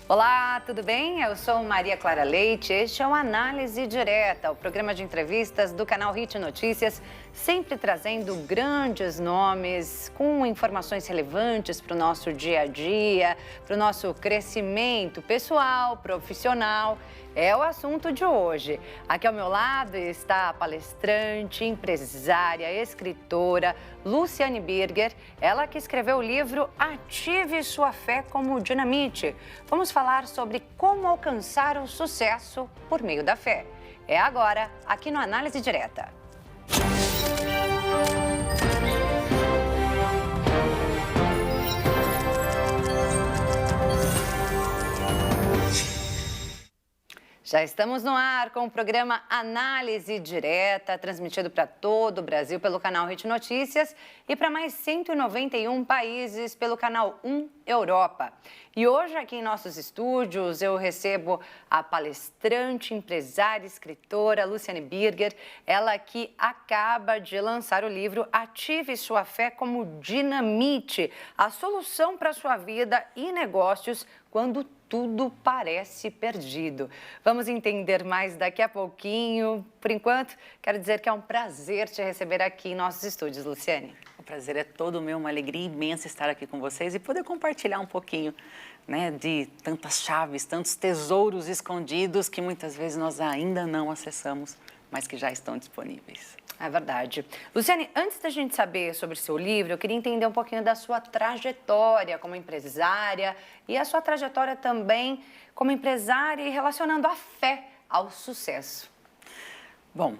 Olá, tudo bem? Eu sou Maria Clara Leite, este é o Análise Direta, o programa de entrevistas do canal Hit Notícias, sempre trazendo grandes nomes com informações relevantes para o nosso dia a dia, para o nosso crescimento pessoal, profissional. É o assunto de hoje. Aqui ao meu lado está a palestrante, empresária, escritora Luciane Birger, ela que escreveu o livro Ative Sua Fé como Dinamite. Vamos falar sobre como alcançar o sucesso por meio da fé. É agora, aqui no Análise Direta. Já estamos no ar com o programa Análise Direta, transmitido para todo o Brasil pelo canal Hit Notícias e para mais 191 países pelo canal 1 Europa. E hoje aqui em nossos estúdios eu recebo a palestrante, empresária, escritora Luciane Birger, ela que acaba de lançar o livro Ative Sua Fé como Dinamite, a solução para a sua vida e negócios quando tudo parece perdido. Vamos entender mais daqui a pouquinho. Por enquanto, quero dizer que é um prazer te receber aqui em nossos estúdios, Luciane. O prazer é todo meu, uma alegria imensa estar aqui com vocês e poder compartilhar um pouquinho, de tantas chaves, tantos tesouros escondidos que muitas vezes nós ainda não acessamos, mas que já estão disponíveis. É verdade. Luciane, antes da gente saber sobre o seu livro, eu queria entender um pouquinho da sua trajetória como empresária e a sua trajetória também como empresária e relacionando a fé ao sucesso. Bom,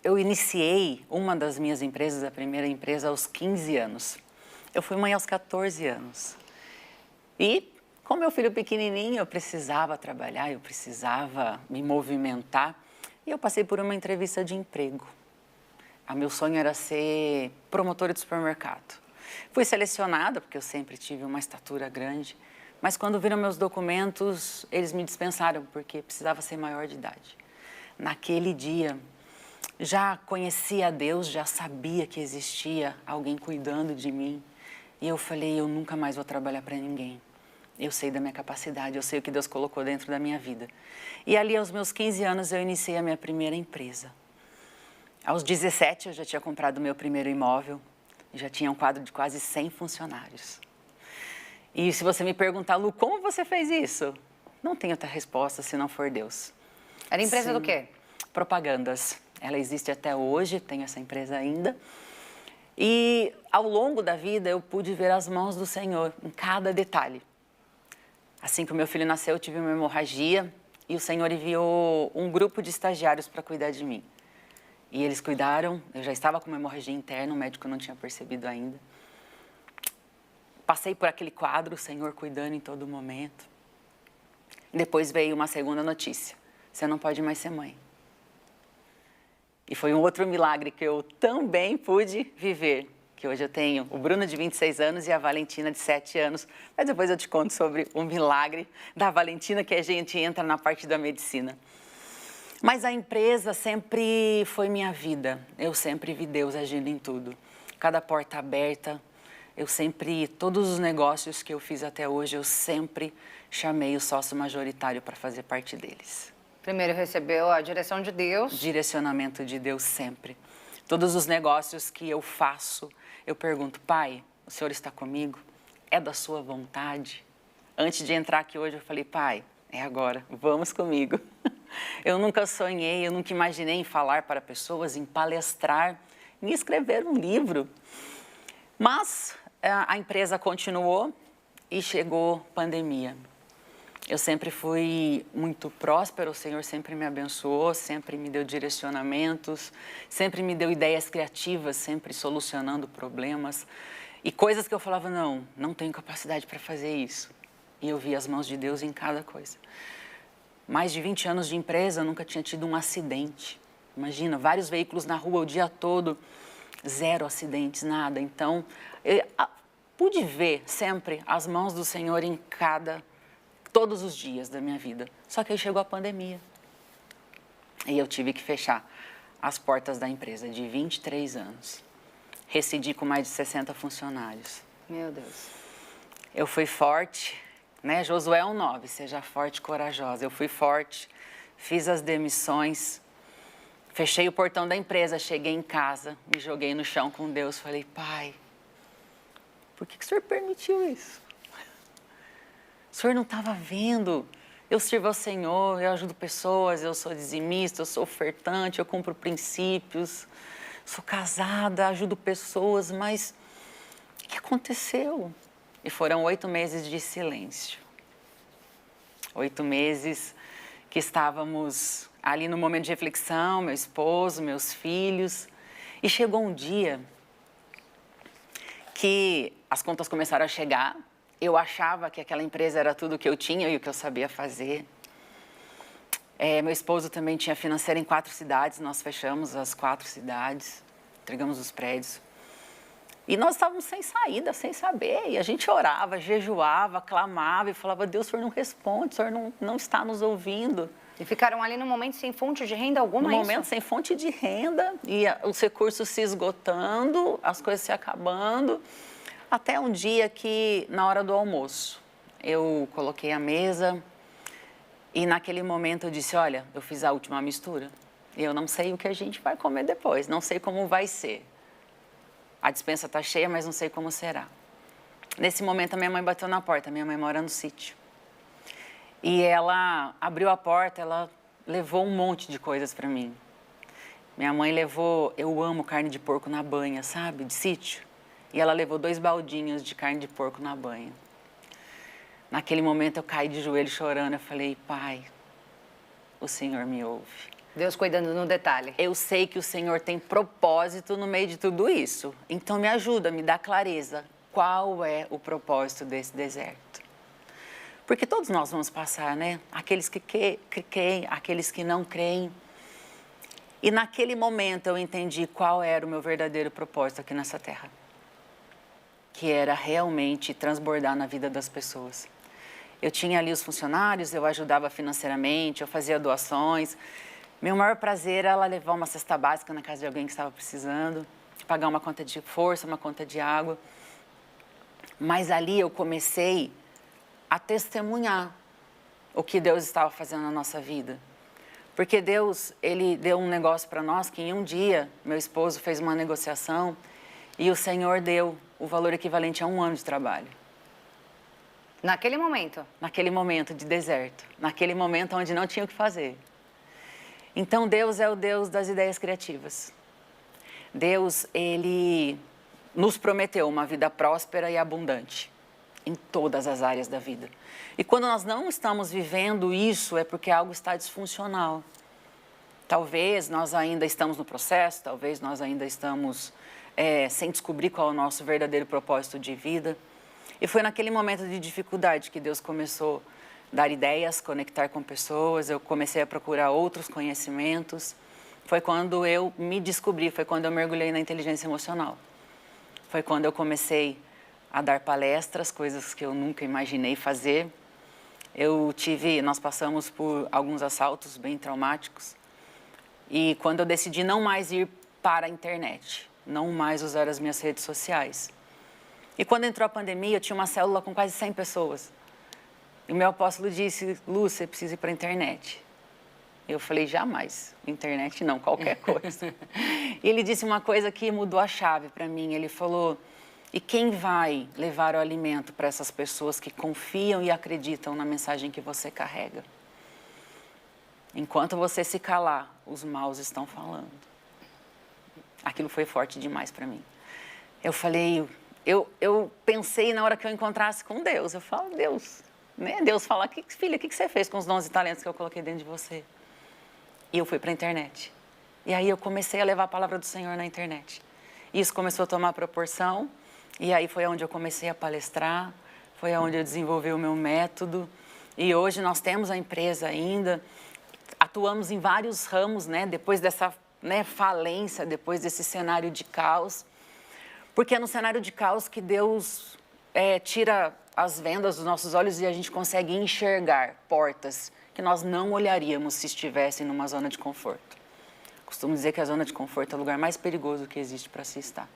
eu iniciei uma das minhas empresas, a primeira empresa, aos 15 anos. Eu fui mãe aos 14 anos. E, com meu filho pequenininho, eu precisava trabalhar, eu precisava me movimentar. E eu passei por uma entrevista de emprego. Meu sonho era ser promotora de supermercado. Fui selecionada, porque eu sempre tive uma estatura grande, mas quando viram meus documentos, eles me dispensaram, porque precisava ser maior de idade. Naquele dia, já conhecia a Deus, já sabia que existia alguém cuidando de mim. E eu falei, eu nunca mais vou trabalhar para ninguém. Eu sei da minha capacidade, eu sei o que Deus colocou dentro da minha vida. E ali, aos meus 15 anos, eu iniciei a minha primeira empresa. Aos 17, eu já tinha comprado o meu primeiro imóvel, já tinha um quadro de quase 100 funcionários. E se você me perguntar, Lu, como você fez isso? Não tem outra resposta se não for Deus. Era empresa do quê? Propagandas. Ela existe até hoje, tenho essa empresa ainda. E ao longo da vida, eu pude ver as mãos do Senhor em cada detalhe. Assim que o meu filho nasceu, eu tive uma hemorragia e o Senhor enviou um grupo de estagiários para cuidar de mim. E eles cuidaram, eu já estava com uma hemorragia interna, o médico não tinha percebido ainda. Passei por aquele quadro, o Senhor cuidando em todo momento. Depois veio uma segunda notícia, você não pode mais ser mãe. E foi um outro milagre que eu também pude viver. Que hoje eu tenho o Bruno de 26 anos e a Valentina de 7 anos. Mas depois eu te conto sobre o milagre da Valentina, que a gente entra na parte da medicina. Mas a empresa sempre foi minha vida. Eu sempre vi Deus agindo em tudo. Cada porta aberta, todos os negócios que eu fiz até hoje, eu sempre chamei o sócio majoritário para fazer parte deles. Primeiro recebeu a direção de Deus. Direcionamento de Deus sempre. Todos os negócios que eu faço, eu pergunto, Pai, o Senhor está comigo? É da sua vontade? Antes de entrar aqui hoje, eu falei, Pai, é agora, vamos comigo. Eu nunca sonhei, eu nunca imaginei em falar para pessoas, em palestrar, em escrever um livro. Mas a empresa continuou e chegou pandemia. Eu sempre fui muito próspera, o Senhor sempre me abençoou, sempre me deu direcionamentos, sempre me deu ideias criativas, sempre solucionando problemas. E coisas que eu falava, não tenho capacidade para fazer isso. E eu vi as mãos de Deus em cada coisa. Mais de 20 anos de empresa, eu nunca tinha tido um acidente. Imagina, vários veículos na rua o dia todo, 0 acidentes, nada. Então, eu pude ver sempre as mãos do Senhor em todos os dias da minha vida. Só que aí chegou a pandemia. E eu tive que fechar as portas da empresa de 23 anos. Rescindi com mais de 60 funcionários. Meu Deus. Eu fui forte, né? Josué 1:9, seja forte e corajosa. Eu fui forte, fiz as demissões, fechei o portão da empresa, cheguei em casa, me joguei no chão com Deus, falei, Pai, por que o Senhor permitiu isso? O Senhor não estava vendo. Eu sirvo ao Senhor, eu ajudo pessoas, eu sou dizimista, eu sou ofertante, eu cumpro princípios, sou casada, ajudo pessoas, mas o que aconteceu? E foram 8 meses de silêncio. 8 meses que estávamos ali no momento de reflexão, meu esposo, meus filhos. E chegou um dia que as contas começaram a chegar. Eu achava que aquela empresa era tudo o que eu tinha e o que eu sabia fazer. Meu esposo também tinha financeira em 4 cidades, nós fechamos as 4 cidades, entregamos os prédios. E nós estávamos sem saída, sem saber. E a gente orava, jejuava, clamava e falava, Deus, o Senhor não responde, o Senhor não está nos ouvindo. E ficaram ali no momento sem fonte de renda alguma, No momento sem fonte de renda, e os recursos se esgotando, as coisas se acabando. Até um dia que, na hora do almoço, eu coloquei a mesa e naquele momento eu disse, olha, eu fiz a última mistura. E eu não sei o que a gente vai comer depois, não sei como vai ser. A despensa está cheia, mas não sei como será. Nesse momento, a minha mãe bateu na porta. Minha mãe mora no sítio. E ela abriu a porta, ela levou um monte de coisas para mim. Minha mãe levou... Eu amo carne de porco na banha, sabe? De sítio. E ela levou 2 baldinhos de carne de porco na banha. Naquele momento, eu caí de joelho chorando. Eu falei, Pai, o Senhor me ouve. Deus cuidando no detalhe. Eu sei que o Senhor tem propósito no meio de tudo isso. Então me ajuda, me dá clareza. Qual é o propósito desse deserto? Porque todos nós vamos passar, né? Aqueles que creem, aqueles que não creem. E naquele momento eu entendi qual era o meu verdadeiro propósito aqui nessa terra. Que era realmente transbordar na vida das pessoas. Eu tinha ali os funcionários, eu ajudava financeiramente, eu fazia doações. Meu maior prazer era levar uma cesta básica na casa de alguém que estava precisando, pagar uma conta de força, uma conta de água. Mas ali eu comecei a testemunhar o que Deus estava fazendo na nossa vida. Porque Deus, Ele deu um negócio para nós que em um dia, meu esposo fez uma negociação e o Senhor deu o valor equivalente a 1 ano de trabalho. Naquele momento? Naquele momento de deserto, naquele momento onde não tinha o que fazer. Então, Deus é o Deus das ideias criativas. Deus, Ele nos prometeu uma vida próspera e abundante em todas as áreas da vida. E quando nós não estamos vivendo isso, é porque algo está disfuncional. Talvez nós ainda estamos no processo, talvez nós ainda estamos sem descobrir qual é o nosso verdadeiro propósito de vida. E foi naquele momento de dificuldade que Deus começou dar ideias, conectar com pessoas, eu comecei a procurar outros conhecimentos. Foi quando eu me descobri, foi quando eu mergulhei na inteligência emocional. Foi quando eu comecei a dar palestras, coisas que eu nunca imaginei fazer. Nós passamos por alguns assaltos bem traumáticos. E quando eu decidi não mais ir para a internet, não mais usar as minhas redes sociais. E quando entrou a pandemia, eu tinha uma célula com quase 100 pessoas. E o meu apóstolo disse, Lu, você precisa ir para a internet. Eu falei, jamais. Internet não, qualquer coisa. E ele disse uma coisa que mudou a chave para mim. Ele falou, e quem vai levar o alimento para essas pessoas que confiam e acreditam na mensagem que você carrega? Enquanto você se calar, os maus estão falando. Aquilo foi forte demais para mim. Eu falei, eu pensei na hora que eu encontrasse com Deus. Eu falo, Deus... Né? Deus fala, filha, o que você fez com os dons e talentos que eu coloquei dentro de você? E eu fui para a internet. E aí eu comecei a levar a palavra do Senhor na internet. Isso começou a tomar proporção. E aí foi onde eu comecei a palestrar. Foi onde eu desenvolvi o meu método. E hoje nós temos a empresa ainda. Atuamos em vários ramos, né? Depois dessa falência, depois desse cenário de caos. Porque é no cenário de caos que Deus tira as vendas dos nossos olhos e a gente consegue enxergar portas que nós não olharíamos se estivessem numa zona de conforto. Costumo dizer que a zona de conforto é o lugar mais perigoso que existe para se estar.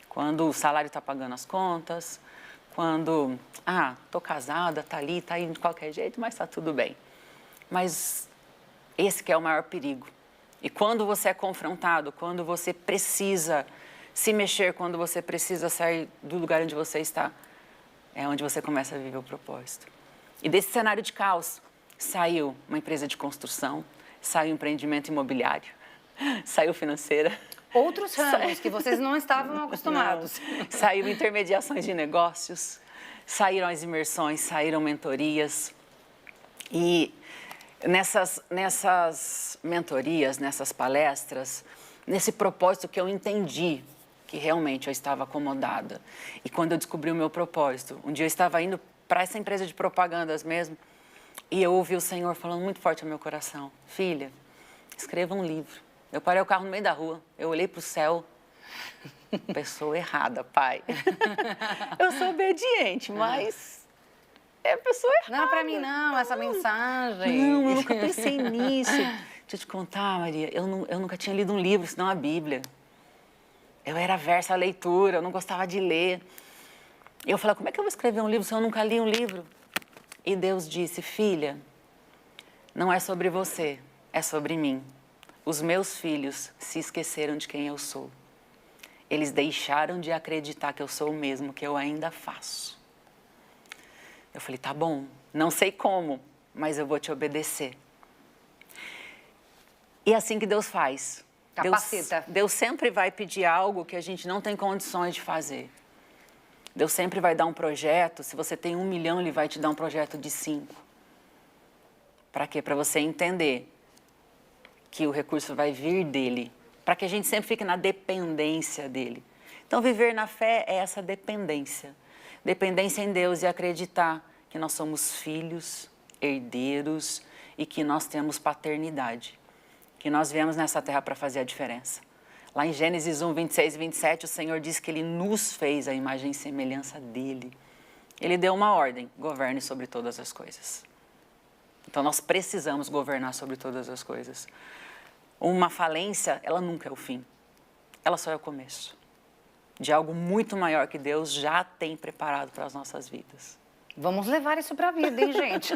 Quando o salário está pagando as contas, quando, tô casada, tá ali, tá indo de qualquer jeito, mas tá tudo bem. Mas esse que é o maior perigo. E quando você é confrontado, quando você precisa se mexer, quando você precisa sair do lugar onde você está, é onde você começa a viver o propósito. E desse cenário de caos, saiu uma empresa de construção, saiu empreendimento imobiliário, saiu financeira. Outros ramos que vocês não estavam acostumados. Não. Saiu intermediações de negócios, saíram as imersões, saíram mentorias. E nessas mentorias, nessas palestras, nesse propósito que eu entendi que realmente eu estava acomodada. E quando eu descobri o meu propósito, um dia eu estava indo para essa empresa de propagandas mesmo, e eu ouvi o Senhor falando muito forte ao meu coração: filha, escreva um livro. Eu parei o carro no meio da rua, eu olhei para o céu, pessoa errada, pai. Eu sou obediente, mas é a pessoa errada. Não é para mim não, essa mensagem. Não, eu nunca pensei nisso. Deixa eu te contar, Maria, eu nunca tinha lido um livro, senão a Bíblia. Eu era aversa à leitura, eu não gostava de ler. E eu falei: como é que eu vou escrever um livro se eu nunca li um livro? E Deus disse: filha, não é sobre você, é sobre mim. Os meus filhos se esqueceram de quem eu sou. Eles deixaram de acreditar que eu sou o mesmo que eu ainda faço. Eu falei: tá bom, não sei como, mas eu vou te obedecer. E é assim que Deus faz. Capacita. Deus sempre vai pedir algo que a gente não tem condições de fazer. Deus sempre vai dar um projeto. Se você tem 1 milhão, Ele vai te dar um projeto de 5. Para quê? Para você entender que o recurso vai vir dEle. Para que a gente sempre fique na dependência dEle. Então, viver na fé é essa dependência. Dependência em Deus e acreditar que nós somos filhos, herdeiros e que nós temos paternidade. Que nós viemos nessa terra para fazer a diferença. Lá em Gênesis 1, 26 e 27, o Senhor diz que Ele nos fez a imagem e semelhança dEle. Ele deu uma ordem: governe sobre todas as coisas. Então, nós precisamos governar sobre todas as coisas. Uma falência, ela nunca é o fim. Ela só é o começo de algo muito maior que Deus já tem preparado para as nossas vidas. Vamos levar isso para a vida, hein, gente?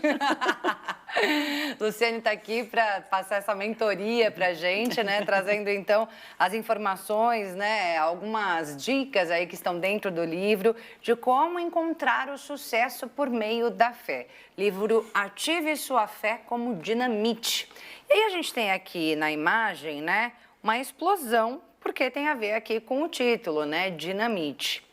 Luciane está aqui para passar essa mentoria para a gente, né? Trazendo, então, as informações, né? Algumas dicas aí que estão dentro do livro de como encontrar o sucesso por meio da fé. Livro Ative Sua Fé como Dinamite. E aí a gente tem aqui na imagem, né? Uma explosão, porque tem a ver aqui com o título, né? Dinamite.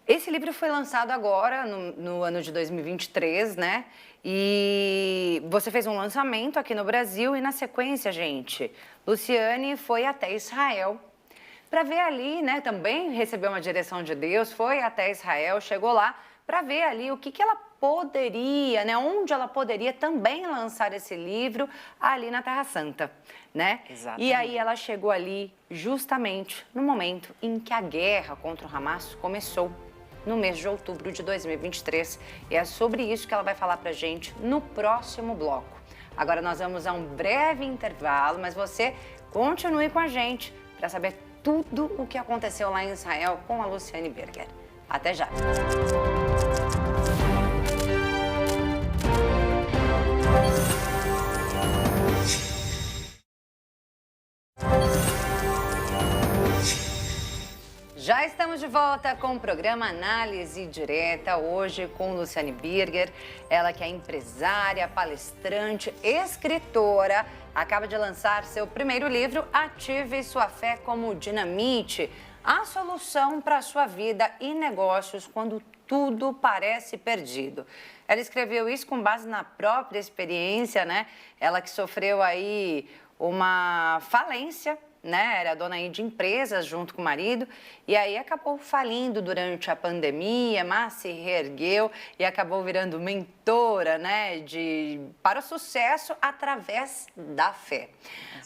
Esse livro foi lançado agora, no ano de 2023, né? E você fez um lançamento aqui no Brasil e, na sequência, gente, Luciane foi até Israel para ver ali, né? Também recebeu uma direção de Deus, foi até Israel, chegou lá para ver ali o que ela poderia, né? Onde ela poderia também lançar esse livro ali na Terra Santa, né? Exatamente. E aí ela chegou ali justamente no momento em que a guerra contra o Hamas começou, no mês de outubro de 2023. E é sobre isso que ela vai falar pra gente no próximo bloco. Agora nós vamos a um breve intervalo, mas você continue com a gente para saber tudo o que aconteceu lá em Israel com a Luciane Berger. Até já! Já estamos de volta com o programa Análise Direta, hoje com Luciane Berger, ela que é empresária, palestrante, escritora, acaba de lançar seu primeiro livro, Ative Sua Fé como Dinamite, a solução para a sua vida e negócios quando tudo parece perdido. Ela escreveu isso com base na própria experiência, né? Ela que sofreu aí uma falência, né? Era dona aí de empresas junto com o marido e aí acabou falindo durante a pandemia, mas se reergueu e acabou virando mentora, né? Para o sucesso através da fé.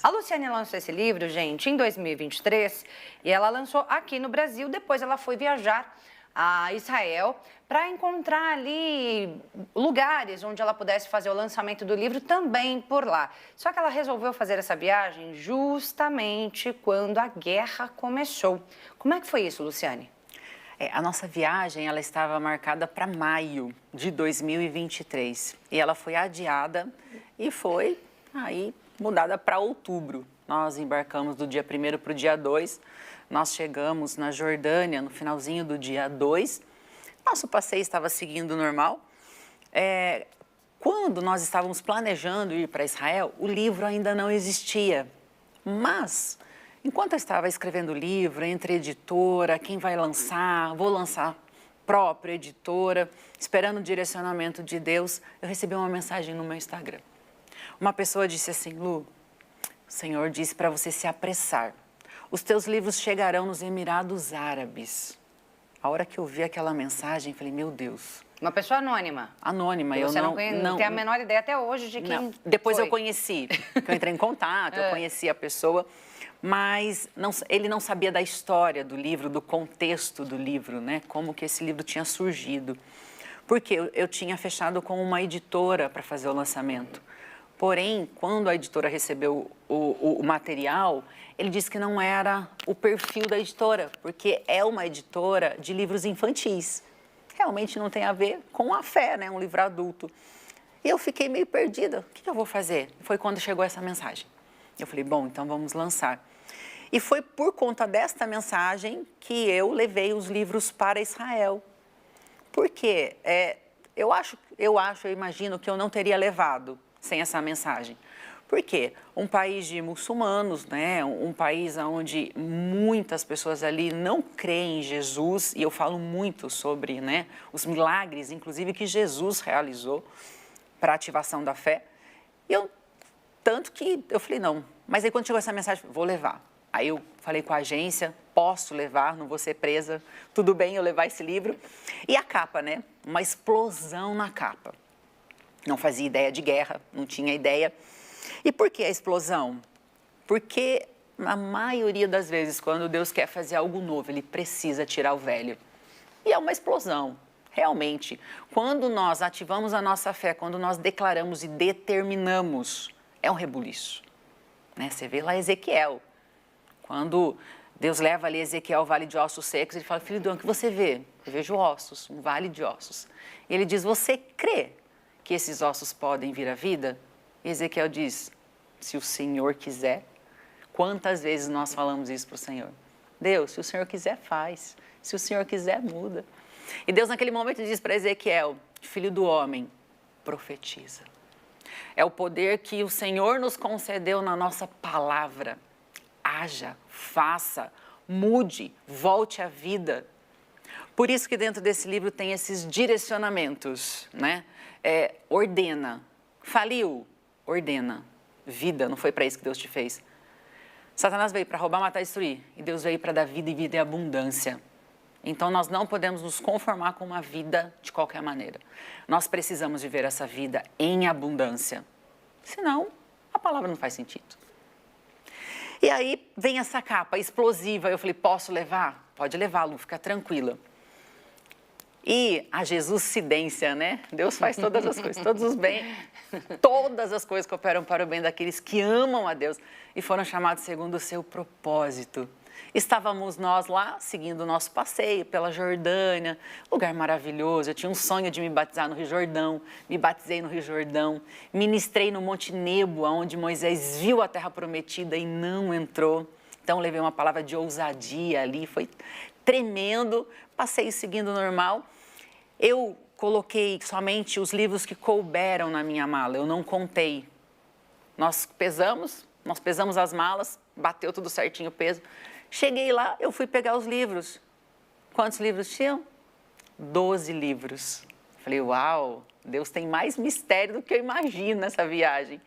A Luciane lançou esse livro, gente, em 2023 e ela lançou aqui no Brasil. Depois ela foi viajar a Israel para encontrar ali lugares onde ela pudesse fazer o lançamento do livro também por lá. Só que ela resolveu fazer essa viagem justamente quando a guerra começou. Como é que foi isso, Luciane? A nossa viagem, ela estava marcada para maio de 2023 e ela foi adiada e foi aí mudada para outubro. Nós embarcamos do dia 1º para o dia 2, nós chegamos na Jordânia no finalzinho do dia 2, nosso passeio estava seguindo normal. Quando nós estávamos planejando ir para Israel, o livro ainda não existia, mas enquanto eu estava escrevendo o livro, entre editora, quem vai lançar, vou lançar própria editora, esperando o direcionamento de Deus, eu recebi uma mensagem no meu Instagram. Uma pessoa disse assim: Lu, o Senhor disse para você se apressar. Os teus livros chegarão nos Emirados Árabes. A hora que eu vi aquela mensagem, falei, meu Deus. Uma pessoa anônima. Anônima. Você não tem a menor ideia até hoje de quem Depois foi. Eu conheci, eu entrei em contato, eu conheci a pessoa, mas ele não sabia da história do livro, do contexto do livro, né? Como que esse livro tinha surgido. Porque eu tinha fechado com uma editora para fazer o lançamento. Porém, quando a editora recebeu o material, ele disse que não era o perfil da editora, porque é uma editora de livros infantis. Realmente não tem a ver com a fé, né? Um livro adulto. E eu fiquei meio perdida. O que eu vou fazer? Foi quando chegou essa mensagem. Eu falei, bom, então vamos lançar. E foi por conta desta mensagem que eu levei os livros para Israel. Por quê? Eu imagino que eu não teria levado sem essa mensagem. Por quê? Um país de muçulmanos, né? Um país onde muitas pessoas ali não creem em Jesus, e eu falo muito sobre, né, os milagres, inclusive, que Jesus realizou para a ativação da fé. Tanto que eu falei, não. Mas aí quando chegou essa mensagem, vou levar. Aí eu falei com a agência, posso levar, não vou ser presa, tudo bem eu levar esse livro. E a capa, né? Uma explosão na capa. Não fazia ideia de guerra, não tinha ideia. E por que a explosão? Porque na maioria das vezes, quando Deus quer fazer algo novo, Ele precisa tirar o velho. E é uma explosão, realmente. Quando nós ativamos a nossa fé, quando nós declaramos e determinamos, é um rebuliço. Né? Você vê lá Ezequiel. Quando Deus leva ali Ezequiel ao vale de ossos secos, ele fala, filho do homem, o que você vê? Eu vejo ossos, um vale de ossos. E ele diz, você crê que esses ossos podem vir à vida? E Ezequiel diz, se o Senhor quiser. Quantas vezes nós falamos isso para o Senhor? Deus, se o Senhor quiser, faz. Se o Senhor quiser, muda. E Deus naquele momento diz para Ezequiel, filho do homem, profetiza. É o poder que o Senhor nos concedeu na nossa palavra. Haja, faça, mude, volte à vida. Por isso que dentro desse livro tem esses direcionamentos, né? Ordena. Faliu, ordena. Vida, não foi para isso que Deus te fez. Satanás veio para roubar, matar e destruir. E Deus veio para dar vida e vida em abundância. Então, nós não podemos nos conformar com uma vida de qualquer maneira. Nós precisamos viver essa vida em abundância. Senão, a palavra não faz sentido. E aí vem essa capa explosiva. Eu falei, posso levar? Pode levar, Lu, fica tranquila. E a Jesuscidência, né? Deus faz todas as coisas, todos os bem, todas as coisas cooperam para o bem daqueles que amam a Deus e foram chamados segundo o seu propósito. Estávamos nós lá, seguindo o nosso passeio pela Jordânia, lugar maravilhoso. Eu tinha um sonho de me batizar no Rio Jordão, me batizei no Rio Jordão, ministrei no Monte Nebo, onde Moisés viu a terra prometida e não entrou. Então, levei uma palavra de ousadia ali, foi tremendo, passeio seguindo normal. Eu coloquei somente os livros que couberam na minha mala, eu não contei. Nós pesamos as malas, bateu tudo certinho o peso. Cheguei lá, eu fui pegar os livros. Quantos livros tinham? 12 livros. Falei, uau, Deus tem mais mistério do que eu imagino nessa viagem.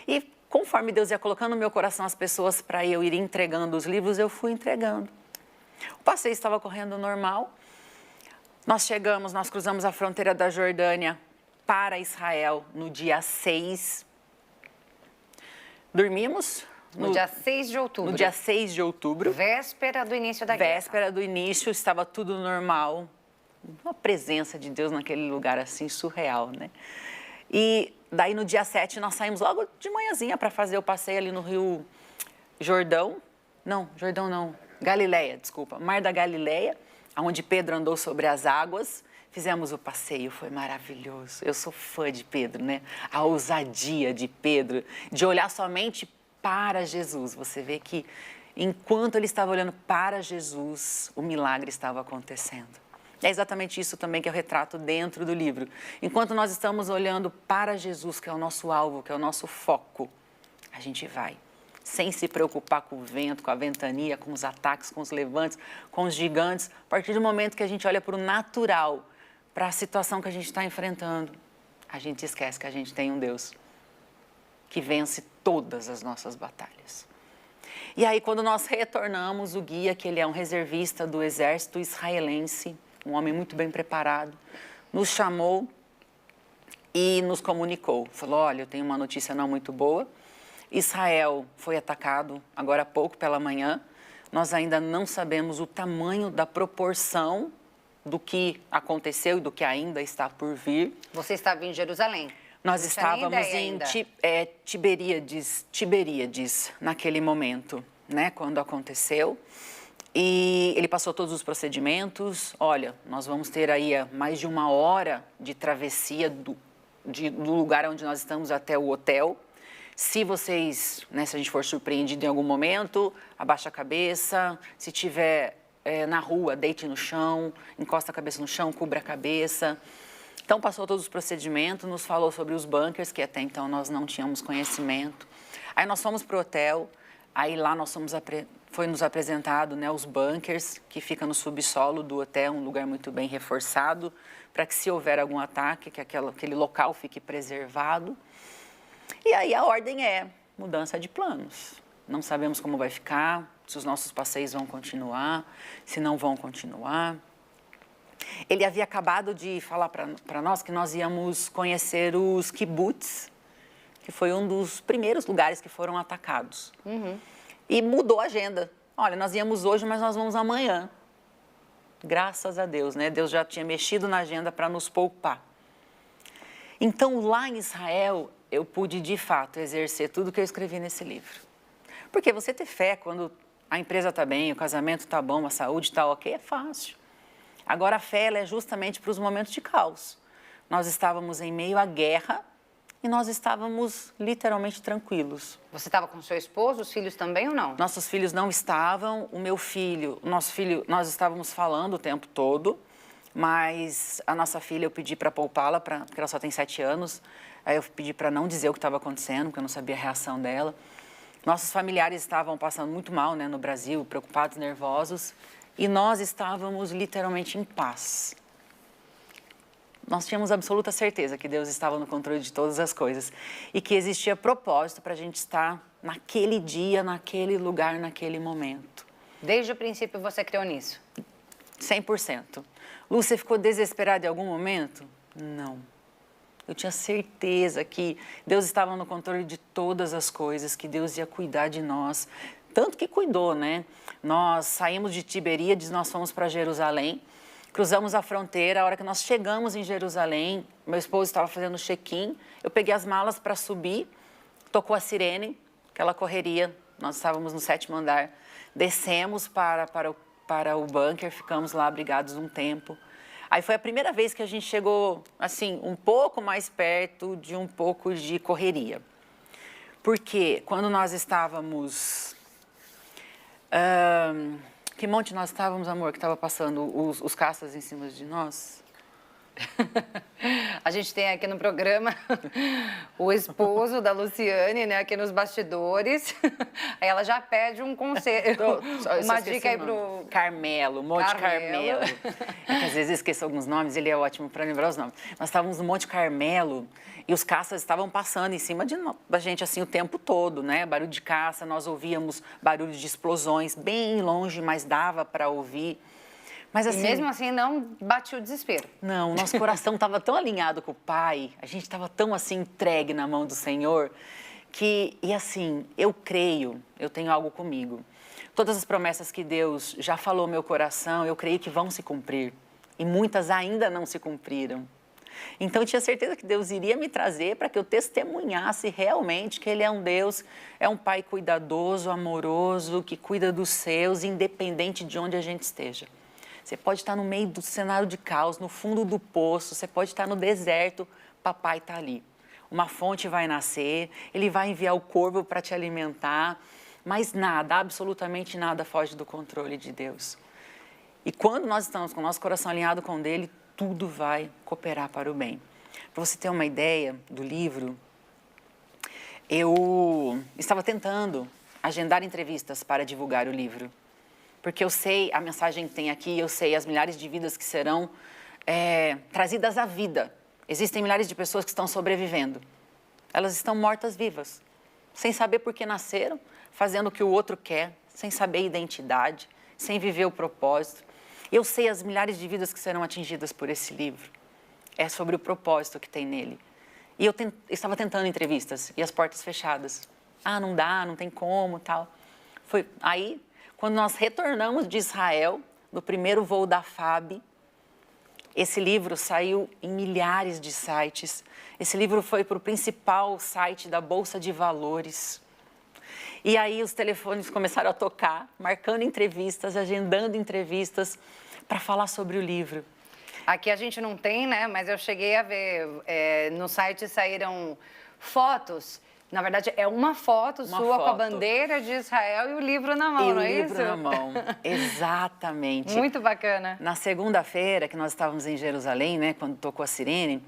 E conforme Deus ia colocando no meu coração as pessoas para eu ir entregando os livros, eu fui entregando. O passeio estava correndo normal. Nós cruzamos a fronteira da Jordânia para Israel no dia 6. Dormimos. No dia 6 de outubro. No dia 6 de outubro. Véspera do início da guerra. Véspera do início, estava tudo normal. Uma presença de Deus naquele lugar assim, surreal, né? E daí no dia 7 nós saímos logo de manhãzinha para fazer o passeio ali no Rio Jordão. Não, Jordão não. Galileia, desculpa. Mar da Galileia, onde Pedro andou sobre as águas. Fizemos o passeio, foi maravilhoso. Eu sou fã de Pedro, né? A ousadia de Pedro, de olhar somente para Jesus. Você vê que enquanto ele estava olhando para Jesus, o milagre estava acontecendo. É exatamente isso também que eu retrato dentro do livro. Enquanto nós estamos olhando para Jesus, que é o nosso alvo, que é o nosso foco, a gente vai. Sem se preocupar com o vento, com a ventania, com os ataques, com os levantes, com os gigantes. A partir do momento que a gente olha para o natural, para a situação que a gente está enfrentando, a gente esquece que a gente tem um Deus que vence todas as nossas batalhas. E aí, quando nós retornamos, o guia, que ele é um reservista do exército israelense, um homem muito bem preparado, nos chamou e nos comunicou. Falou, olha, eu tenho uma notícia não muito boa. Israel foi atacado agora há pouco pela manhã. Nós ainda não sabemos o tamanho da proporção do que aconteceu e do que ainda está por vir. Você estava em Jerusalém? Nós estávamos em Tiberíades naquele momento, né, quando aconteceu. E ele passou todos os procedimentos. Olha, nós vamos ter aí mais de 1 hora de travessia do lugar onde nós estamos até o hotel. Se vocês, né, se a gente for surpreendido em algum momento, abaixa a cabeça. Se tiver na rua, deite no chão, encosta a cabeça no chão, cubra a cabeça. Então, passou todos os procedimentos, nos falou sobre os bunkers, que até então nós não tínhamos conhecimento. Aí nós fomos para o hotel, aí lá nós foi nos apresentado, né, os bunkers, que fica no subsolo do hotel, um lugar muito bem reforçado, para que se houver algum ataque, que aquele local fique preservado. E aí a ordem é mudança de planos. Não sabemos como vai ficar, se os nossos passeios vão continuar, se não vão continuar. Ele havia acabado de falar para nós que nós íamos conhecer os kibbutz, que foi um dos primeiros lugares que foram atacados. E mudou a agenda. Olha, nós íamos hoje, mas nós vamos amanhã. Graças a Deus, né? Deus já tinha mexido na agenda para nos poupar. Então, lá em Israel, eu pude, de fato, exercer tudo que eu escrevi nesse livro. Porque você ter fé quando a empresa está bem, o casamento está bom, a saúde está ok, é fácil. Agora, a fé ela é justamente para os momentos de caos. Nós estávamos em meio à guerra e nós estávamos literalmente tranquilos. Você estava com seu esposo, os filhos também ou não? Nossos filhos não estavam, o nosso filho, nós estávamos falando o tempo todo, mas a nossa filha eu pedi para poupá-la, porque ela só tem 7 anos, aí eu pedi para não dizer o que estava acontecendo, porque eu não sabia a reação dela. Nossos familiares estavam passando muito mal, né, no Brasil, preocupados, nervosos, e nós estávamos literalmente em paz. Nós tínhamos absoluta certeza que Deus estava no controle de todas as coisas e que existia propósito para a gente estar naquele dia, naquele lugar, naquele momento. Desde o princípio você creu nisso? 100%. Lu, você ficou desesperada em algum momento? Não. Eu tinha certeza que Deus estava no controle de todas as coisas, que Deus ia cuidar de nós. Tanto que cuidou, né? Nós saímos de Tiberíades, nós fomos para Jerusalém, cruzamos a fronteira. A hora que nós chegamos em Jerusalém, meu esposo estava fazendo check-in, eu peguei as malas para subir, tocou a sirene, aquela correria, nós estávamos no 7º andar, descemos para o bunker, ficamos lá abrigados um tempo. Aí foi a primeira vez que a gente chegou, assim, um pouco mais perto de um pouco de correria. Porque quando nós estávamos... que monte nós estávamos, amor, que estava passando os caças em cima de nós? A gente tem aqui no programa o esposo da Luciane, né, aqui nos bastidores. Aí ela já pede um conselho, uma dica aí pro... Carmelo, Monte Carmelo. É que às vezes eu esqueço alguns nomes, ele é ótimo para lembrar os nomes. Nós estávamos no Monte Carmelo e os caças estavam passando em cima da gente assim o tempo todo, né? Barulho de caça, nós ouvíamos barulho de explosões bem longe, mas dava para ouvir. Mas, assim, e mesmo assim não batia o desespero. Não, nosso coração estava tão alinhado com o Pai, a gente estava tão assim entregue na mão do Senhor, e assim, eu creio, eu tenho algo comigo. Todas as promessas que Deus já falou no meu coração, eu creio que vão se cumprir. E muitas ainda não se cumpriram. Então, eu tinha certeza que Deus iria me trazer para que eu testemunhasse realmente que Ele é um Deus, é um Pai cuidadoso, amoroso, que cuida dos seus, independente de onde a gente esteja. Você pode estar no meio do cenário de caos, no fundo do poço, você pode estar no deserto, papai está ali. Uma fonte vai nascer, ele vai enviar o corvo para te alimentar, mas nada, absolutamente nada foge do controle de Deus. E quando nós estamos com o nosso coração alinhado com o dele, tudo vai cooperar para o bem. Para você ter uma ideia do livro, eu estava tentando agendar entrevistas para divulgar o livro. Porque eu sei a mensagem que tem aqui, eu sei as milhares de vidas que serão trazidas à vida. Existem milhares de pessoas que estão sobrevivendo. Elas estão mortas-vivas, sem saber por que nasceram, fazendo o que o outro quer, sem saber a identidade, sem viver o propósito. Eu sei as milhares de vidas que serão atingidas por esse livro. É sobre o propósito que tem nele. E eu estava tentando entrevistas e as portas fechadas. Ah, não dá, não tem como, tal. Foi aí... Quando nós retornamos de Israel, no primeiro voo da FAB, esse livro saiu em milhares de sites. Esse livro foi para o principal site da Bolsa de Valores. E aí os telefones começaram a tocar, marcando entrevistas, agendando entrevistas para falar sobre o livro. Aqui a gente não tem, né? Mas eu cheguei a ver, no site saíram fotos. Na verdade, é uma foto sua com a bandeira de Israel e o livro na mão, não é isso? E o livro na mão, exatamente. Muito bacana. Na segunda-feira, que nós estávamos em Jerusalém, né, quando tocou a sirene,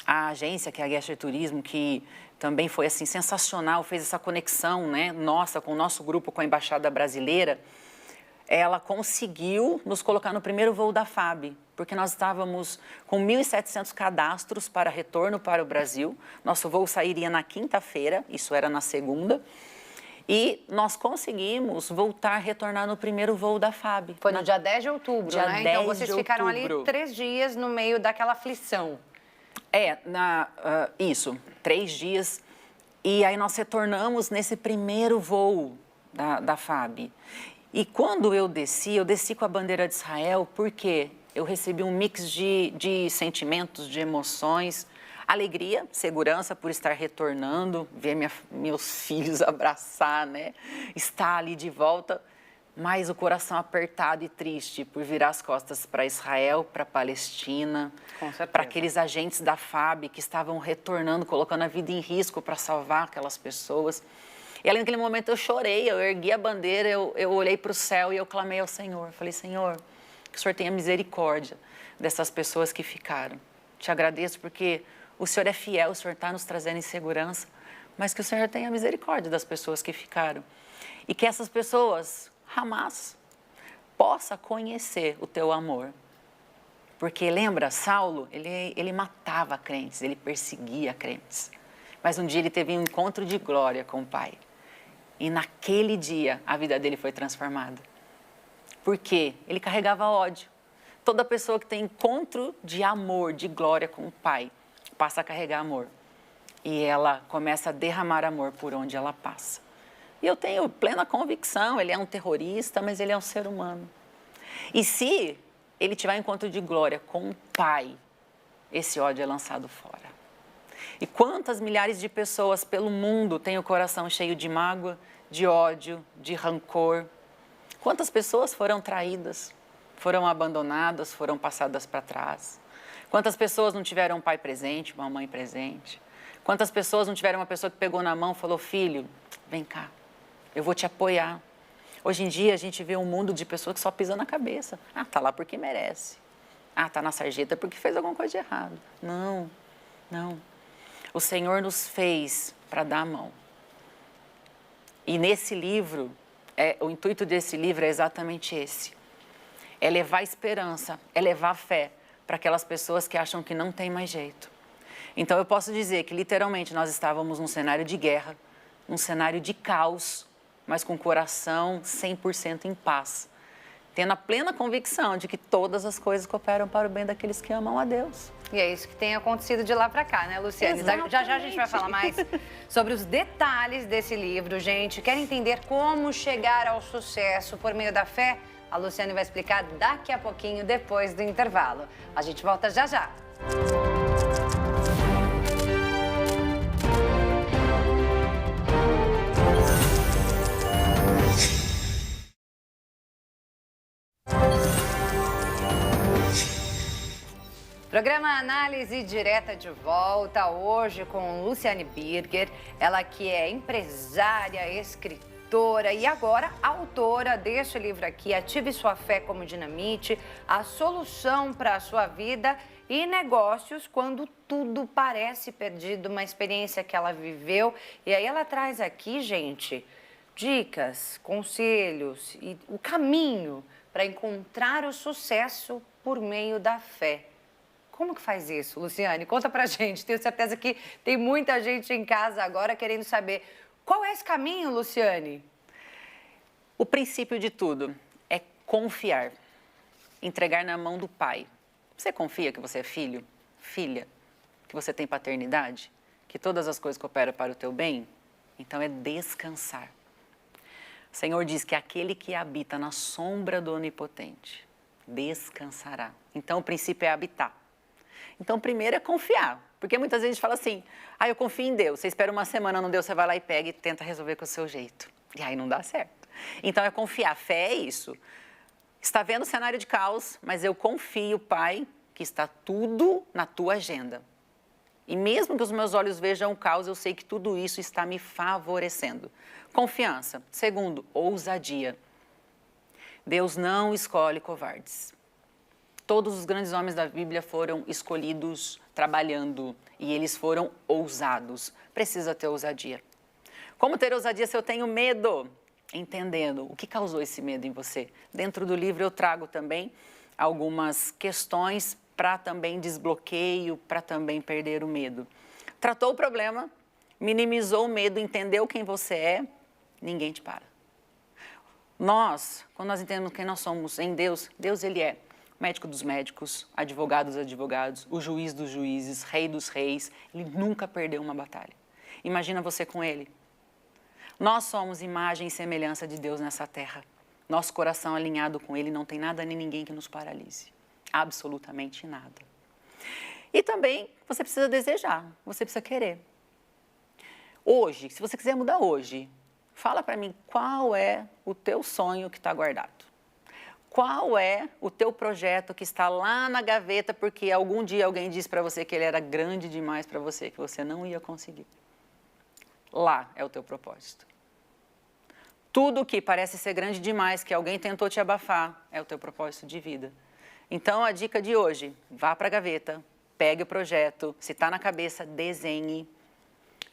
a agência, que é a Gesher Turismo, que também foi assim sensacional, fez essa conexão, né, nossa, com o nosso grupo, com a Embaixada Brasileira, ela conseguiu nos colocar no primeiro voo da FAB, porque nós estávamos com 1.700 cadastros para retorno para o Brasil. Nosso voo sairia na quinta-feira, isso era na segunda, e nós conseguimos retornar no primeiro voo da FAB. Foi no dia 10 de outubro, dia né? 10 então vocês de ficaram outubro. ali 3 dias no meio daquela aflição. Isso, 3 dias. E aí nós retornamos nesse primeiro voo da FAB. E quando eu desci com a bandeira de Israel, porque eu recebi um mix de sentimentos, de emoções, alegria, segurança por estar retornando, ver meus filhos abraçar, né? Estar ali de volta, mas o coração apertado e triste por virar as costas para Israel, para a Palestina, para aqueles agentes da FAB que estavam retornando, colocando a vida em risco para salvar aquelas pessoas. E ali naquele momento eu chorei, eu ergui a bandeira, eu olhei para o céu e eu clamei ao Senhor. Falei, Senhor, que o Senhor tenha misericórdia dessas pessoas que ficaram. Te agradeço porque o Senhor é fiel, o Senhor está nos trazendo em segurança, mas que o Senhor tenha misericórdia das pessoas que ficaram. E que essas pessoas, Hamas, possa conhecer o teu amor. Porque lembra, Saulo, ele matava crentes, ele perseguia crentes. Mas um dia ele teve um encontro de glória com o Pai. E naquele dia a vida dele foi transformada. Por quê? Ele carregava ódio. Toda pessoa que tem encontro de amor, de glória com o Pai, passa a carregar amor. E ela começa a derramar amor por onde ela passa. E eu tenho plena convicção, ele é um terrorista, mas ele é um ser humano. E se ele tiver encontro de glória com o Pai, esse ódio é lançado fora. E quantas milhares de pessoas pelo mundo têm o coração cheio de mágoa, de ódio, de rancor? Quantas pessoas foram traídas, foram abandonadas, foram passadas para trás? Quantas pessoas não tiveram um pai presente, uma mãe presente? Quantas pessoas não tiveram uma pessoa que pegou na mão e falou, filho, vem cá, eu vou te apoiar. Hoje em dia a gente vê um mundo de pessoas que só pisam na cabeça. Ah, tá lá porque merece. Ah, tá na sarjeta porque fez alguma coisa de errado. Não, não. O Senhor nos fez para dar a mão. E nesse livro, o intuito desse livro é exatamente esse. É levar esperança, é levar fé para aquelas pessoas que acham que não tem mais jeito. Então eu posso dizer que literalmente nós estávamos num cenário de guerra, num cenário de caos, mas com o coração 100% em paz. Tendo a plena convicção de que todas as coisas cooperam para o bem daqueles que amam a Deus. E é isso que tem acontecido de lá para cá, né, Luciane? Exatamente. Já a gente vai falar mais sobre os detalhes desse livro, gente. Quer entender como chegar ao sucesso por meio da fé? A Luciane vai explicar daqui a pouquinho, depois do intervalo. A gente volta já já. Programa Análise Direta de volta hoje com Luciane Birger, ela que é empresária, escritora e agora autora deste livro aqui, Ative Sua Fé como Dinamite, a solução para a sua vida e negócios quando tudo parece perdido, uma experiência que ela viveu. E aí ela traz aqui, gente, dicas, conselhos e o caminho para encontrar o sucesso por meio da fé. Como que faz isso, Luciane? Conta pra gente. Tenho certeza que tem muita gente em casa agora querendo saber. Qual é esse caminho, Luciane? O princípio de tudo é confiar. Entregar na mão do Pai. Você confia que você é filho, filha, que você tem paternidade, que todas as coisas cooperam para o teu bem? Então é descansar. O Senhor diz que aquele que habita na sombra do Onipotente descansará. Então o princípio é habitar. Então, primeiro é confiar, porque muitas vezes a gente fala assim, eu confio em Deus, você espera uma semana, não deu, você vai lá e pega e tenta resolver com o seu jeito. E aí não dá certo. Então, é confiar. Fé é isso. Está vendo o cenário de caos, mas eu confio, Pai, que está tudo na tua agenda. E mesmo que os meus olhos vejam o caos, eu sei que tudo isso está me favorecendo. Confiança. Segundo, ousadia. Deus não escolhe covardes. Todos os grandes homens da Bíblia foram escolhidos trabalhando e eles foram ousados. Precisa ter ousadia. Como ter ousadia se eu tenho medo? Entendendo o que causou esse medo em você. Dentro do livro eu trago também algumas questões para também desbloqueio, para também perder o medo. Tratou o problema, minimizou o medo, entendeu quem você é, ninguém te para. Quando nós entendemos quem nós somos em Deus, Deus ele é médico dos médicos, advogado dos advogados, o juiz dos juízes, rei dos reis. Ele nunca perdeu uma batalha. Imagina você com ele. Nós somos imagem e semelhança de Deus nessa terra. Nosso coração alinhado com ele não tem nada nem ninguém que nos paralise. Absolutamente nada. E também você precisa desejar, você precisa querer. Hoje, se você quiser mudar hoje, fala para mim qual é o teu sonho que está guardado. Qual é o teu projeto que está lá na gaveta porque algum dia alguém disse para você que ele era grande demais para você, que você não ia conseguir? Lá é o teu propósito. Tudo que parece ser grande demais, que alguém tentou te abafar, é o teu propósito de vida. Então, a dica de hoje, vá para a gaveta, pegue o projeto, se está na cabeça, desenhe.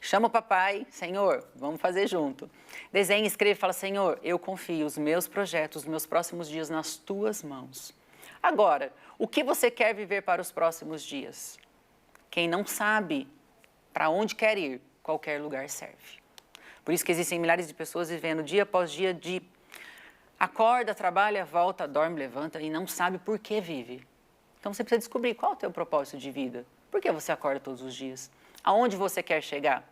Chama o papai, Senhor, vamos fazer junto. Desenhe, escreve e fala, Senhor, eu confio os meus projetos, os meus próximos dias nas tuas mãos. Agora, o que você quer viver para os próximos dias? Quem não sabe para onde quer ir, qualquer lugar serve. Por isso que existem milhares de pessoas vivendo dia após dia de acorda, trabalha, volta, dorme, levanta e não sabe por que vive. Então você precisa descobrir qual é o teu propósito de vida. Por que você acorda todos os dias? Aonde você quer chegar?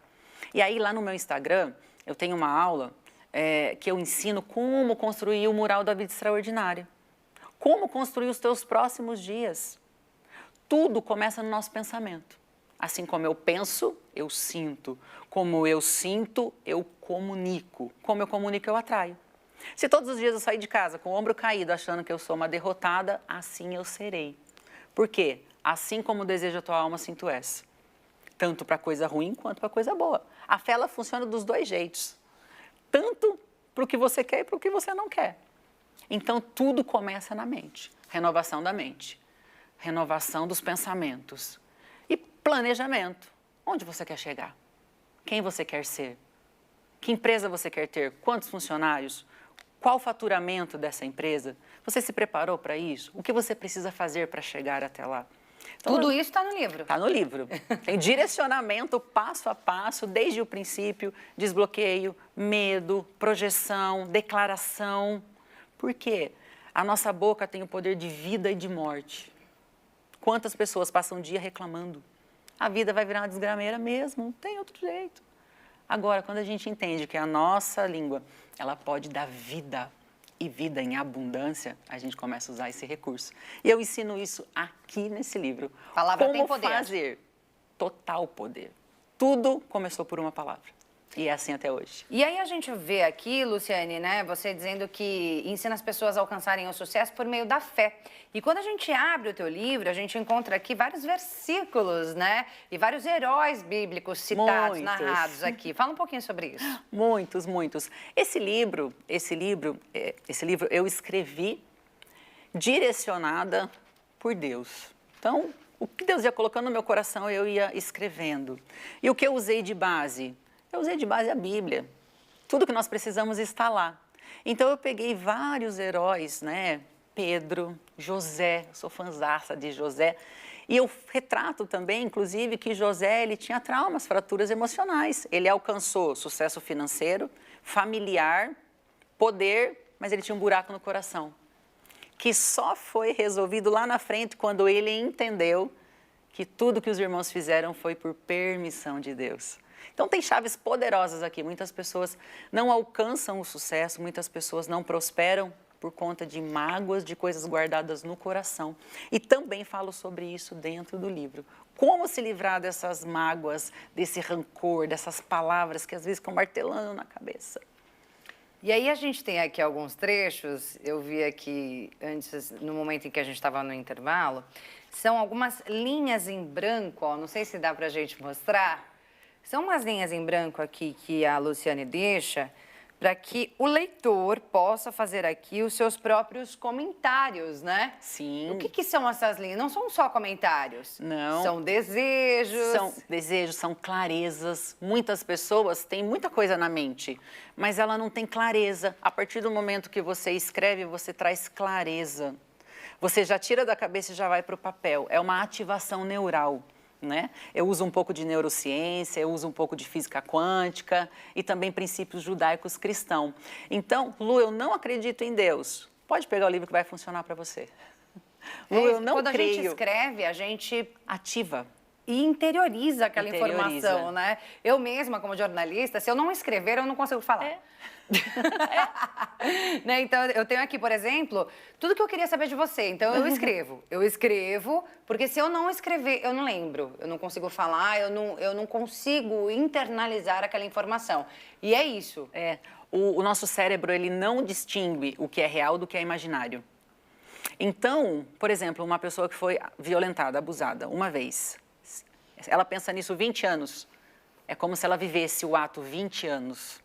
E aí, lá no meu Instagram, eu tenho uma aula que eu ensino como construir o mural da vida extraordinária. Como construir os teus próximos dias. Tudo começa no nosso pensamento. Assim como eu penso, eu sinto. Como eu sinto, eu comunico. Como eu comunico, eu atraio. Se todos os dias eu sair de casa com o ombro caído, achando que eu sou uma derrotada, assim eu serei. Por quê? Assim como deseja a tua alma, assim tu és. Tanto para coisa ruim quanto para coisa boa. A fé, ela funciona dos dois jeitos. Tanto para o que você quer e para o que você não quer. Então, tudo começa na mente. Renovação da mente. Renovação dos pensamentos. E planejamento. Onde você quer chegar? Quem você quer ser? Que empresa você quer ter? Quantos funcionários? Qual o faturamento dessa empresa? Você se preparou para isso? O que você precisa fazer para chegar até lá? Então, tudo isso está no livro. Está no livro. Tem direcionamento passo a passo, desde o princípio, desbloqueio, medo, projeção, declaração. Por quê? A nossa boca tem o poder de vida e de morte. Quantas pessoas passam o dia reclamando? A vida vai virar uma desgrameira mesmo, não tem outro jeito. Agora, quando a gente entende que a nossa língua, ela pode dar vida e vida em abundância, a gente começa a usar esse recurso. E eu ensino isso aqui nesse livro. Palavra Como tem poder. fazer total poder. Tudo começou por uma palavra. E é assim até hoje. E aí a gente vê aqui, Luciane, né, você dizendo que ensina as pessoas a alcançarem o sucesso por meio da fé. E quando a gente abre o teu livro, a gente encontra aqui vários versículos, né, e vários heróis bíblicos citados, narrados aqui. Fala um pouquinho sobre isso. Muitos, muitos. Esse livro eu escrevi direcionada por Deus. Então, o que Deus ia colocando no meu coração, eu ia escrevendo. E o que eu usei de base? Eu usei de base a Bíblia. Tudo que nós precisamos está lá. Então, eu peguei vários heróis, né? Pedro, José, sou fãzaça de José. E eu retrato também, inclusive, que José ele tinha traumas, fraturas emocionais. Ele alcançou sucesso financeiro, familiar, poder, mas ele tinha um buraco no coração, que só foi resolvido lá na frente quando ele entendeu que tudo que os irmãos fizeram foi por permissão de Deus. Então tem chaves poderosas aqui. Muitas pessoas não alcançam o sucesso, muitas pessoas não prosperam por conta de mágoas, de coisas guardadas no coração. E também falo sobre isso dentro do livro. Como se livrar dessas mágoas, desse rancor, dessas palavras que às vezes ficam martelando na cabeça. E aí a gente tem aqui alguns trechos, eu vi aqui antes, no momento em que a gente estava no intervalo, são algumas linhas em branco, ó, não sei se dá para a gente mostrar. São umas linhas em branco aqui que a Luciane deixa para que o leitor possa fazer aqui os seus próprios comentários, né? Sim. O que são essas linhas? Não são só comentários. Não. São desejos. São desejos, são clarezas. Muitas pessoas têm muita coisa na mente, mas ela não tem clareza. A partir do momento que você escreve, você traz clareza. Você já tira da cabeça e já vai para o papel. É uma ativação neural. Né? Eu uso um pouco de neurociência, eu uso um pouco de física quântica e também princípios judaicos cristãos. Então, Lu, eu não acredito em Deus. Pode pegar o livro que vai funcionar para você. Lu, eu não creio. Quando a gente escreve, a gente ativa e interioriza aquela informação, né? Eu mesma, como jornalista, se eu não escrever, eu não consigo falar. Né? Então, eu tenho aqui, por exemplo, tudo que eu queria saber de você. Então, eu escrevo. Eu escrevo, porque se eu não escrever, eu não lembro. Eu não consigo falar, eu não consigo internalizar aquela informação. E é isso. O nosso cérebro, ele não distingue o que é real do que é imaginário. Então, por exemplo, uma pessoa que foi violentada, abusada, uma vez, ela pensa nisso 20 anos. É como se ela vivesse o ato 20 anos.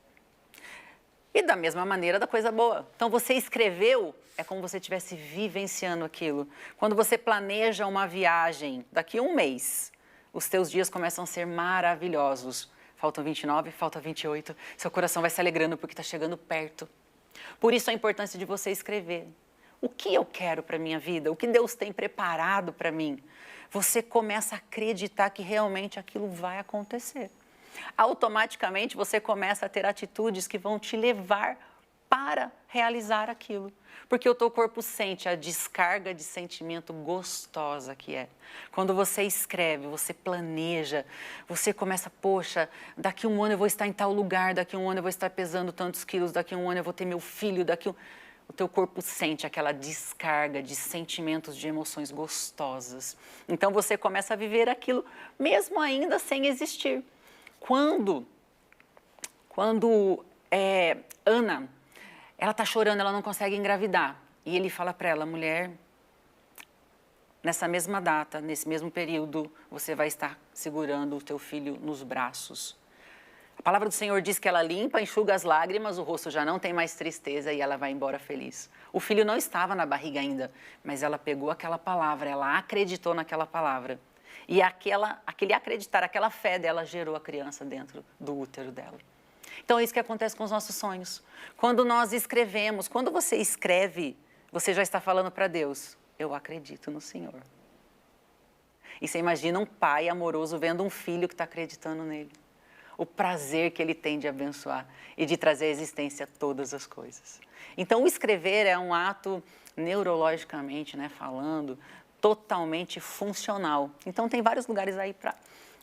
E da mesma maneira da coisa boa. Então, você escreveu, é como se você estivesse vivenciando aquilo. Quando você planeja uma viagem daqui a um mês, os teus dias começam a ser maravilhosos. Faltam 29, falta 28. Seu coração vai se alegrando porque está chegando perto. Por isso a importância de você escrever. O que eu quero para a minha vida? O que Deus tem preparado para mim? Você começa a acreditar que realmente aquilo vai acontecer. Automaticamente você começa a ter atitudes que vão te levar para realizar aquilo. Porque o teu corpo sente a descarga de sentimento gostosa que é. Quando você escreve, você planeja, você começa, poxa, daqui a um ano eu vou estar em tal lugar, daqui a um ano eu vou estar pesando tantos quilos, daqui a um ano eu vou ter meu filho, o teu corpo sente aquela descarga de sentimentos, de emoções gostosas. Então você começa a viver aquilo mesmo ainda sem existir. Quando Ana, ela está chorando, ela não consegue engravidar. E ele fala para ela, mulher, nessa mesma data, nesse mesmo período, você vai estar segurando o teu filho nos braços. A palavra do Senhor diz que ela limpa, enxuga as lágrimas, o rosto já não tem mais tristeza e ela vai embora feliz. O filho não estava na barriga ainda, mas ela pegou aquela palavra, ela acreditou naquela palavra. E aquele acreditar, aquela fé dela gerou a criança dentro do útero dela. Então é isso que acontece com os nossos sonhos. Quando nós escrevemos, quando você escreve, você já está falando para Deus, eu acredito no Senhor. E você imagina um pai amoroso vendo um filho que está acreditando nele. O prazer que ele tem de abençoar e de trazer à existência todas as coisas. Então, o escrever é um ato neurologicamente, né, falando, totalmente funcional. Então, tem vários lugares aí para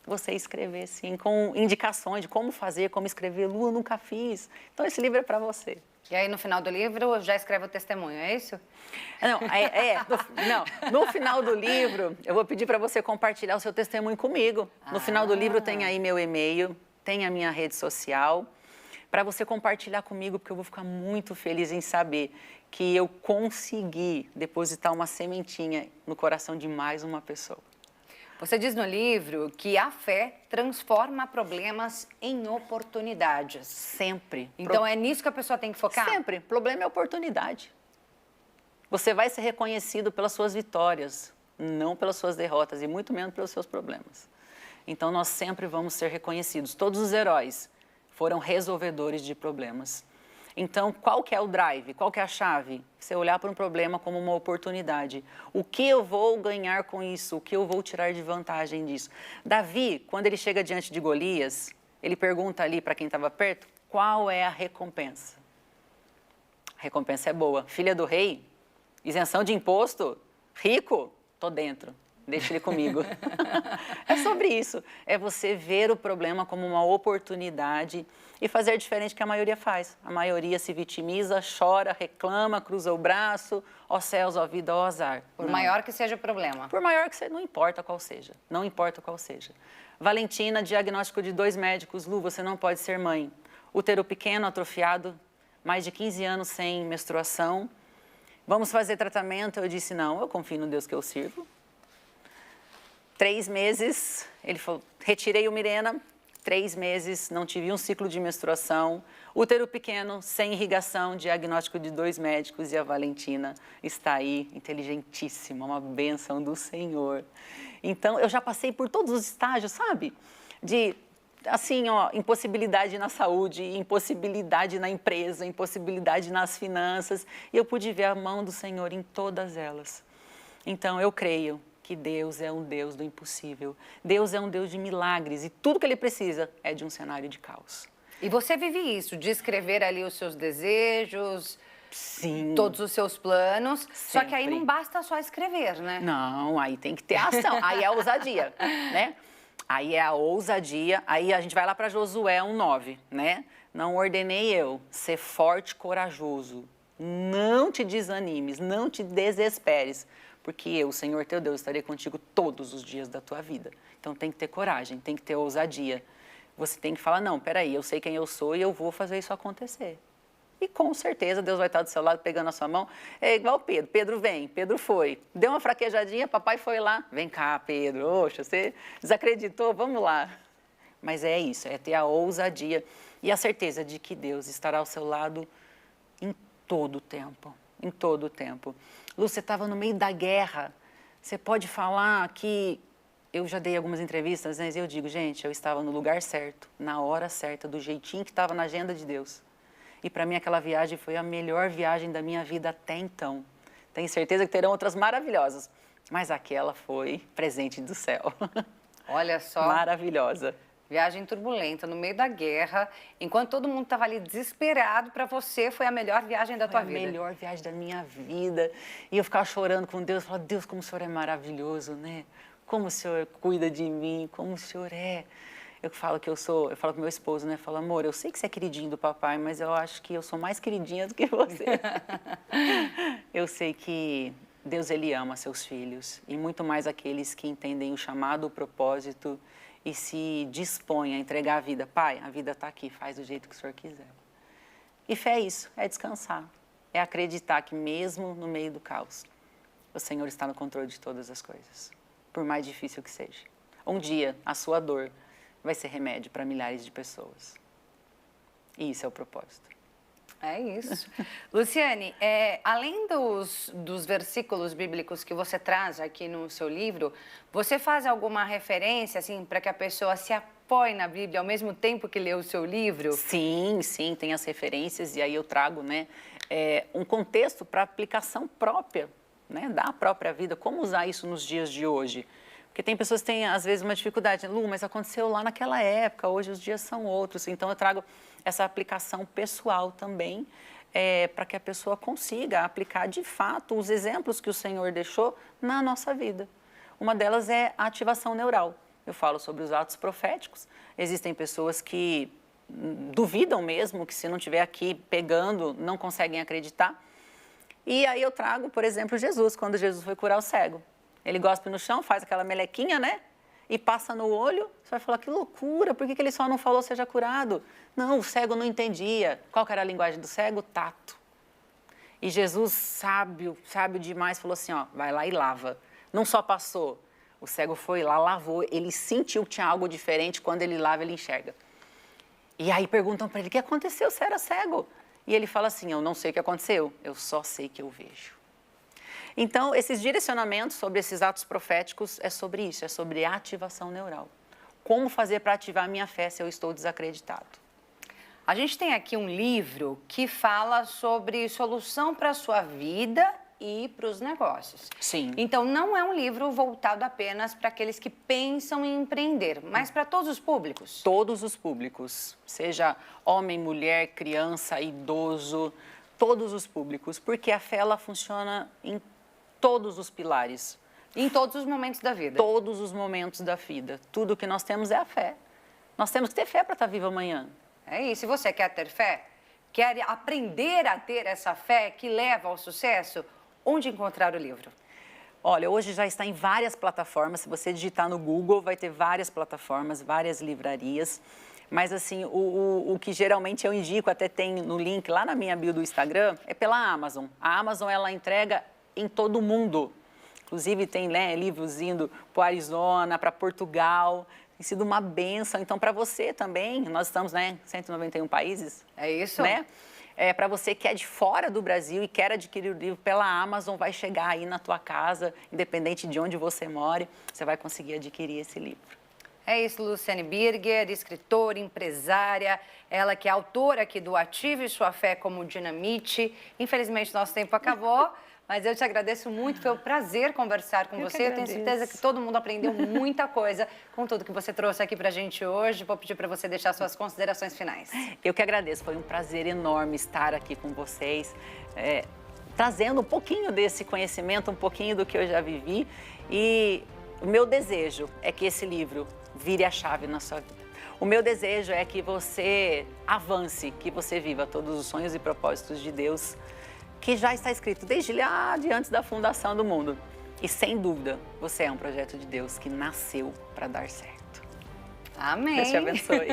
você escrever, sim, com indicações de como fazer, como escrever. Lu, eu nunca fiz. Então, esse livro é para você. E aí, no final do livro, já escreve o testemunho, é isso? No final do livro, eu vou pedir para você compartilhar o seu testemunho comigo. No final do livro tem aí meu e-mail, tem a minha rede social, para você compartilhar comigo, porque eu vou ficar muito feliz em saber que eu consegui depositar uma sementinha no coração de mais uma pessoa. Você diz no livro que a fé transforma problemas em oportunidades. Sempre. Então é nisso que a pessoa tem que focar? Sempre. Problema é oportunidade. Você vai ser reconhecido pelas suas vitórias, não pelas suas derrotas e muito menos pelos seus problemas. Então nós sempre vamos ser reconhecidos. Todos os heróis foram resolvedores de problemas. Então, qual que é o drive? Qual que é a chave? Você olhar para um problema como uma oportunidade. O que eu vou ganhar com isso? O que eu vou tirar de vantagem disso? Davi, quando ele chega diante de Golias, ele pergunta ali para quem estava perto, qual é a recompensa? A recompensa é boa. Filha do rei, isenção de imposto, rico, tô dentro. Deixa ele comigo. É sobre isso. É você ver o problema como uma oportunidade e fazer diferente do que a maioria faz. A maioria se vitimiza, chora, reclama, cruza o braço, ó céus, ó vida, ó azar. Por maior que seja o problema. Por maior que seja, não importa qual seja. Não importa qual seja. Valentina, diagnóstico de 2 médicos. Lu, você não pode ser mãe. Útero pequeno, atrofiado, mais de 15 anos sem menstruação. Vamos fazer tratamento? Eu disse, não, eu confio no Deus que eu sirvo. 3 meses, ele falou, retirei o Mirena, 3 meses, não tive um ciclo de menstruação, útero pequeno, sem irrigação, diagnóstico de 2 médicos e a Valentina está aí, inteligentíssima, uma bênção do Senhor. Então, eu já passei por todos os estágios, sabe? De, assim, ó, impossibilidade na saúde, impossibilidade na empresa, impossibilidade nas finanças, e eu pude ver a mão do Senhor em todas elas. Então, eu creio que Deus é um Deus do impossível. Deus é um Deus de milagres e tudo que Ele precisa é de um cenário de caos. E você vive isso, de escrever ali os seus desejos, sim, todos os seus planos, sempre. Só que aí não basta só escrever, né? Não, aí tem que ter ação, aí é a ousadia, né? Aí é a ousadia, aí a gente vai lá para Josué 1:9, né? Não ordenei eu, ser forte e corajoso, não te desanimes, não te desesperes, porque eu, o Senhor teu Deus, estarei contigo todos os dias da tua vida. Então tem que ter coragem, tem que ter ousadia. Você tem que falar, não, peraí, eu sei quem eu sou e eu vou fazer isso acontecer. E com certeza Deus vai estar do seu lado pegando a sua mão. É igual Pedro. Pedro vem, Pedro foi. Deu uma fraquejadinha, papai foi lá. Vem cá, Pedro. Oxa, você desacreditou? Vamos lá. Mas é isso, é ter a ousadia e a certeza de que Deus estará ao seu lado em todo o tempo. Em todo o tempo. Lu, você estava no meio da guerra. Você pode falar que... Eu já dei algumas entrevistas, mas eu digo, gente, eu estava no lugar certo, na hora certa, do jeitinho que estava na agenda de Deus. E para mim aquela viagem foi a melhor viagem da minha vida até então. Tenho certeza que terão outras maravilhosas, mas aquela foi presente do céu. Olha só. Maravilhosa. Viagem turbulenta, no meio da guerra, enquanto todo mundo estava ali desesperado, para você foi a melhor viagem da tua vida. Foi a melhor viagem da minha vida. E eu ficava chorando com Deus, falava, Deus, como o Senhor é maravilhoso, né? Como o Senhor cuida de mim, como o Senhor é. Eu falo pro meu esposo, né? Falo, amor, eu sei que você é queridinho do papai, mas eu acho que eu sou mais queridinha do que você. Eu sei que Deus, Ele ama seus filhos, e muito mais aqueles que entendem o chamado, o propósito, e se dispõem a entregar a vida. Pai, a vida está aqui, faz do jeito que o Senhor quiser. E fé é isso, é descansar, é acreditar que mesmo no meio do caos, o Senhor está no controle de todas as coisas, por mais difícil que seja. Um dia, a sua dor vai ser remédio para milhares de pessoas. E isso é o propósito. É isso. Luciane, além dos versículos bíblicos que você traz aqui no seu livro, você faz alguma referência, assim, para que a pessoa se apoie na Bíblia ao mesmo tempo que lê o seu livro? Sim, sim, tem as referências e aí eu trago, né, um contexto para aplicação própria, né, da própria vida, como usar isso nos dias de hoje. Porque tem pessoas que têm, às vezes, uma dificuldade. Lu, mas aconteceu lá naquela época, hoje os dias são outros. Então, eu trago essa aplicação pessoal também, para que a pessoa consiga aplicar, de fato, os exemplos que o Senhor deixou na nossa vida. Uma delas é a ativação neural. Eu falo sobre os atos proféticos. Existem pessoas que duvidam mesmo, que se não estiver aqui pegando, não conseguem acreditar. E aí eu trago, por exemplo, Jesus, quando Jesus foi curar o cego. Ele gospe no chão, faz aquela melequinha, né? e passa no olho, você vai falar, que loucura, por que ele só não falou seja curado? Não, o cego não entendia. Qual que era a linguagem do cego? Tato. E Jesus, sábio demais, falou assim, ó, vai lá e lava. Não só passou, o cego foi lá, lavou, ele sentiu que tinha algo diferente, quando ele lava, ele enxerga. E aí perguntam para ele, o que aconteceu? Você era cego? E ele fala assim, eu não sei o que aconteceu, eu só sei que eu vejo. Então, esses direcionamentos sobre esses atos proféticos é sobre isso, é sobre ativação neural. Como fazer para ativar a minha fé se eu estou desacreditado? A gente tem aqui um livro que fala sobre solução para a sua vida e para os negócios. Sim. Então, não é um livro voltado apenas para aqueles que pensam em empreender, mas para todos os públicos. Todos os públicos, seja homem, mulher, criança, idoso, todos os públicos, porque a fé ela funciona em todos os pilares. Em todos os momentos da vida. Todos os momentos da vida. Tudo que nós temos é a fé. Nós temos que ter fé para estar vivo amanhã. É isso. Se você quer ter fé, quer aprender a ter essa fé que leva ao sucesso, onde encontrar o livro? Olha, hoje já está em várias plataformas. Se você digitar no Google, vai ter várias plataformas, várias livrarias. Mas, assim, o que geralmente eu indico, até tem no link lá na minha bio do Instagram, é pela Amazon. A Amazon, ela entrega em todo o mundo. Inclusive, tem livros indo para o Arizona, para Portugal. Tem sido uma bênção. Então, para você também, nós estamos em 191 países. É isso? Né? Para você que é de fora do Brasil e quer adquirir o livro pela Amazon, vai chegar aí na tua casa, independente de onde você mora, você vai conseguir adquirir esse livro. É isso, Luciane Birger, escritora, empresária, ela que é autora aqui do Ative Sua Fé como Dinamite. Infelizmente, nosso tempo acabou, mas eu te agradeço muito, foi um prazer conversar com você. Eu tenho certeza que todo mundo aprendeu muita coisa com tudo que você trouxe aqui pra gente hoje. Vou pedir para você deixar suas considerações finais. Eu que agradeço, foi um prazer enorme estar aqui com vocês, trazendo um pouquinho desse conhecimento, um pouquinho do que eu já vivi. E o meu desejo é que esse livro vire a chave na sua vida. O meu desejo é que você avance, que você viva todos os sonhos e propósitos de Deus, que já está escrito desde lá de antes da fundação do mundo. E sem dúvida, você é um projeto de Deus que nasceu para dar certo. Amém. Deus te abençoe.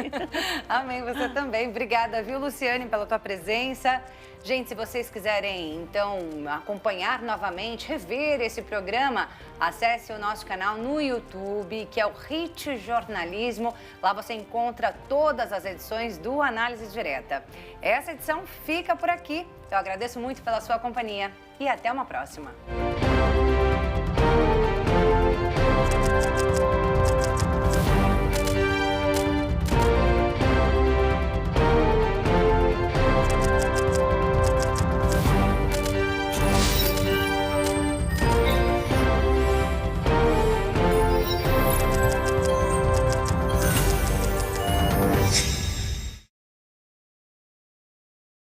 Amém, você também. Obrigada, viu, Luciane, pela tua presença. Gente, se vocês quiserem, então, acompanhar novamente, rever esse programa, acesse o nosso canal no YouTube, que é o Hit Jornalismo. Lá você encontra todas as edições do Análise Direta. Essa edição fica por aqui. Eu agradeço muito pela sua companhia e até uma próxima.